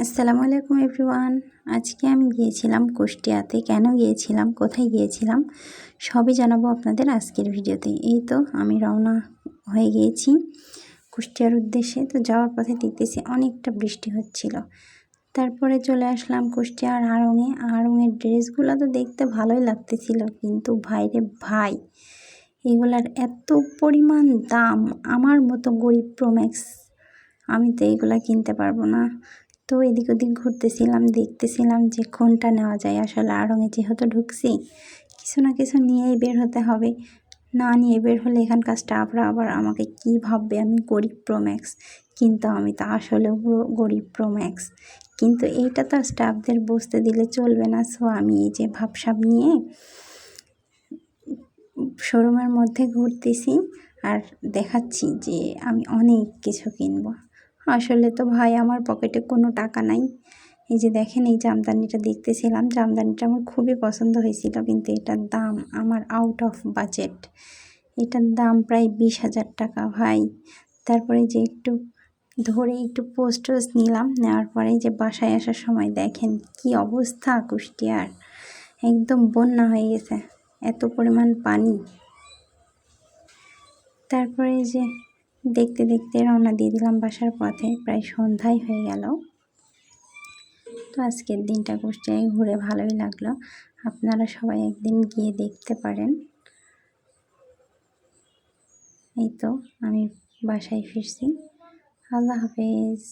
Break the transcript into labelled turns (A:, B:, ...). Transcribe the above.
A: আসসালামু আলাইকুম এভরিওয়ান। আজকে আমি গিয়েছিলাম কুষ্টিয়াতে। কেন গিয়েছিলাম, কোথায় গিয়েছিলাম সবই জানাবো আপনাদের আজকের ভিডিওতে। এই তো আমি রওনা হয়ে গিয়েছি কুষ্টিয়ার উদ্দেশ্যে। তো যাওয়ার পথে দেখতেছি অনেকটা বৃষ্টি হচ্ছিল। তারপরে চলে আসলাম কুষ্টিয়ার আড়ংয়ে। আড়ংয়ের ড্রেসগুলো তো দেখতে ভালোই লাগতেছিল, কিন্তু ভাইরে ভাই এগুলার এত পরিমাণ দাম। আমার মতো গরিব প্রোম্যাক্স আমি তো এইগুলা কিনতে পারবো না। তো এদিক ওদিক ঘুরতেছিলাম, দেখতেছিলাম যে কোনটা নেওয়া যায়। আসলে আড়ংয়ে যেহেতু ঢুকছি, কিছু না কিছু নিয়েই বের হতে হবে। না নিয়ে বের হলে এখানকার স্টাফরা আবার আমাকে কি ভাববে, আমি গরিব প্রোম্যাক্স। কিন্তু আমি তো আসলেও গরিব প্রোম্যাক্স। কিন্তু এইটা তো স্টাফদের বুঝতে দিলে চলবে না। সো আমি এই যে ভাবসাব নিয়ে শোরুমের মধ্যে ঘুরতেছি আর দেখাচ্ছি যে আমি অনেক কিছু কিনবো। আসলে তো ভাই আমার পকেটে কোনো টাকা নাই। এই যে দেখেন, এই জামদানিটা দেখতেছিলাম, জামদানিটা আমার খুবই পছন্দ হয়েছিল, কিন্তু এটার দাম আমার আউট অফ বাজেট। এটার দাম প্রায় 20,000 টাকা ভাই। তারপরে যে একটু ধরে একটু পোস্টস নিলাম, নেওয়ার পরে যে বাসায় আসার সময় দেখেন কি অবস্থা কুষ্টিয়ার, একদম বন্যা হয়ে গেছে, এত পরিমাণ পানি। তারপরে যে দেখতে দেখতে রওনা দিয়ে দিলাম বাসার পথে, প্রায় সন্ধ্যায় হয়ে গেল। তো আজকের দিনটা কুষ্টিয়ায় ঘুরে ভালোই লাগলো। আপনারা সবাই একদিন গিয়ে দেখতে পারেন। এই তো আমি বাসায় ফিরছি। আল্লাহ হাফেজ।